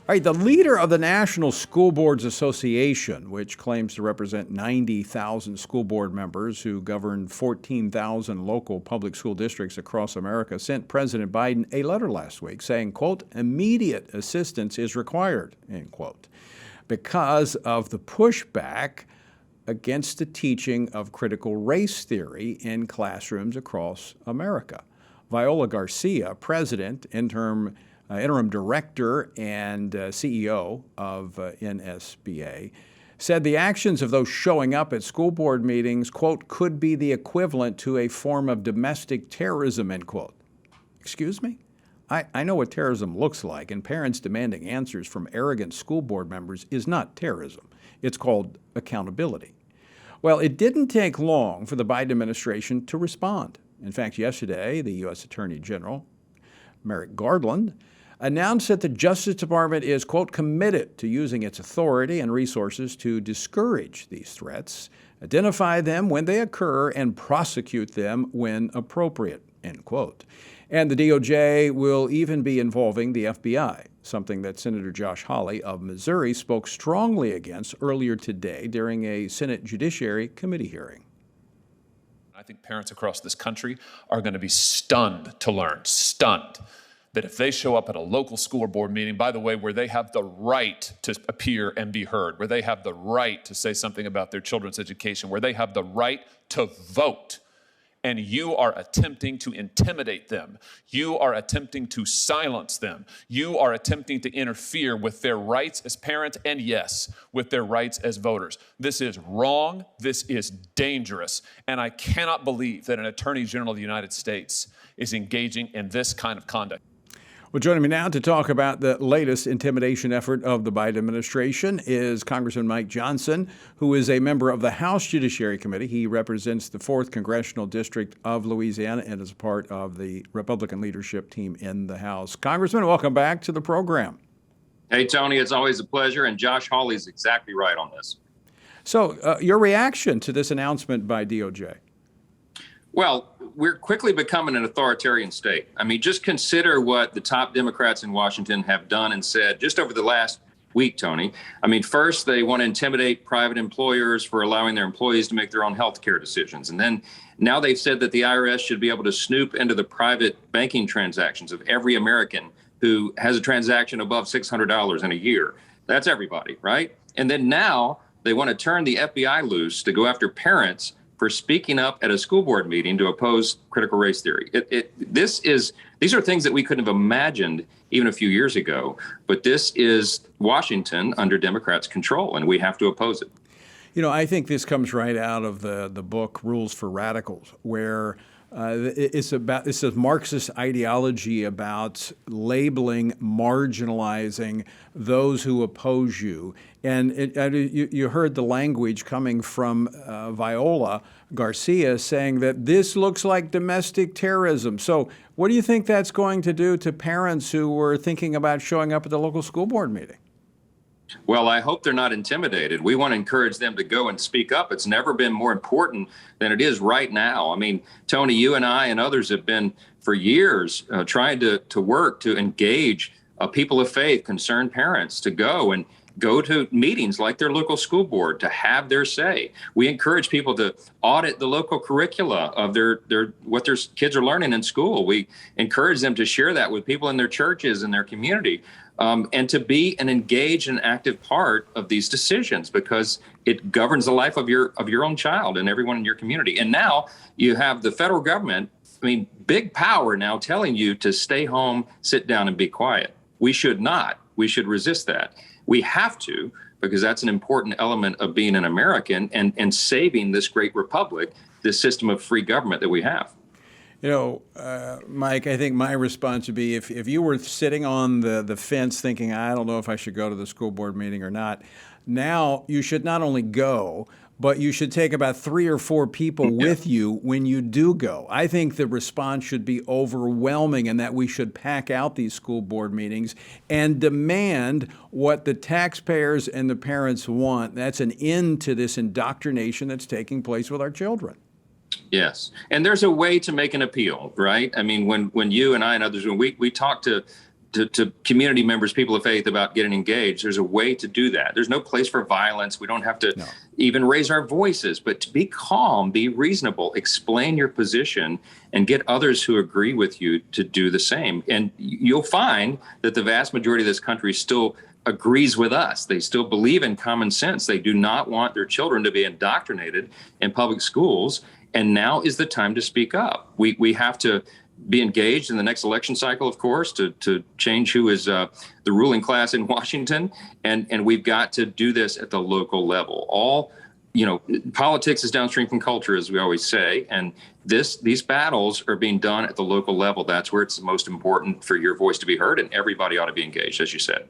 All right, the leader of the National School Boards Association, which claims to represent 90,000 school board members who govern 14,000 local public school districts across America, sent President Biden a letter last week saying, quote, immediate assistance is required, end quote, because of the pushback against the teaching of critical race theory in classrooms across America. Viola Garcia, president, interim director and CEO of NSBA, said the actions of those showing up at school board meetings, quote, could be the equivalent to a form of domestic terrorism, end quote. Excuse me? I know what terrorism looks like, and parents demanding answers from arrogant school board members is not terrorism. It's called accountability. Well, it didn't take long for the Biden administration to respond. In fact, yesterday, the U.S. Attorney General, Merrick Garland, announced that the Justice Department is, quote, committed to using its authority and resources to discourage these threats, identify them when they occur, and prosecute them when appropriate, end quote. And the DOJ will even be involving the FBI, something that Senator Josh Hawley of Missouri spoke strongly against earlier today during a Senate Judiciary Committee hearing. I think parents across this country are going to be stunned to learn, stunned, that if they show up at a local school board meeting, by the way, where they have the right to appear and be heard, where they have the right to say something about their children's education, where they have the right to vote, and you are attempting to intimidate them, you are attempting to silence them, you are attempting to interfere with their rights as parents, and yes, with their rights as voters. This is wrong, this is dangerous, and I cannot believe that an Attorney General of the United States is engaging in this kind of conduct. Well, joining me now to talk about the latest intimidation effort of the Biden administration is Congressman Mike Johnson, who is a member of the House Judiciary Committee. He represents the 4th Congressional District of Louisiana and is part of the Republican leadership team in the House. Congressman, welcome back to the program. Hey, Tony, it's always a pleasure, and Josh Hawley's exactly right on this. So your reaction to this announcement by DOJ? Well, we're quickly becoming an authoritarian state. I mean, just consider what the top Democrats in Washington have done and said just over the last week, Tony. I mean, first, they want to intimidate private employers for allowing their employees to make their own health care decisions. And then now they've said that the IRS should be able to snoop into the private banking transactions of every American who has a transaction above $600 in a year. That's everybody, right? And then now they want to turn the FBI loose to go after parents for speaking up at a school board meeting to oppose critical race theory. These are things that we couldn't have imagined even a few years ago, but this is Washington under Democrats' control, and we have to oppose it. You know, I think this comes right out of the book Rules for Radicals, where it's a Marxist ideology about labeling, marginalizing those who oppose you. And you heard the language coming from Viola Garcia saying that this looks like domestic terrorism. So what do you think that's going to do to parents who were thinking about showing up at the local school board meeting? Well, I hope they're not intimidated. We want to encourage them to go and speak up. It's never been more important than it is right now. I mean, Tony, you and I and others have been for years trying to work to engage people of faith, concerned parents to go to meetings like their local school board to have their say. We encourage people to audit the local curricula of what their kids are learning in school. We encourage them to share that with people in their churches and their community. And to be an engaged and active part of these decisions, because it governs the life of your own child and everyone in your community. And now you have the federal government, I mean, big power now telling you to stay home, sit down, and be quiet. We should not. We should resist that. We have to, because that's an important element of being an American and saving this great republic, this system of free government that we have. You know, Mike, I think my response would be if you were sitting on the fence thinking, I don't know if I should go to the school board meeting or not, now you should not only go, but you should take about 3 or 4 people with you when you do go. I think the response should be overwhelming and that we should pack out these school board meetings and demand what the taxpayers and the parents want. That's an end to this indoctrination that's taking place with our children. Yes. And there's a way to make an appeal, right? I mean, when you and I and others, when we talk to to community members, people of faith, about getting engaged. There's a way to do that. There's no place for violence. We don't have to even raise our voices, but to be calm, be reasonable, explain your position, and get others who agree with you to do the same. And you'll find that the vast majority of this country still agrees with us. They still believe in common sense. They do not want their children to be indoctrinated in public schools. And now is the time to speak up. We have to be engaged in the next election cycle, of course, to change who is the ruling class in Washington. And we've got to do this at the local level. Politics is downstream from culture, as we always say. And these battles are being done at the local level. That's where it's the most important for your voice to be heard. And everybody ought to be engaged, as you said.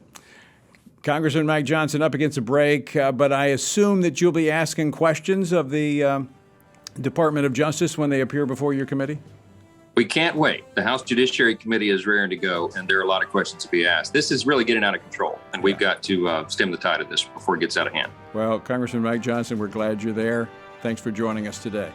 Congressman Mike Johnson, up against a break, but I assume that you'll be asking questions of the Department of Justice when they appear before your committee? We can't wait. The House Judiciary Committee is raring to go, and there are a lot of questions to be asked. This is really getting out of control, and we've got to stem the tide of this before it gets out of hand. Well, Congressman Mike Johnson, we're glad you're there. Thanks for joining us today.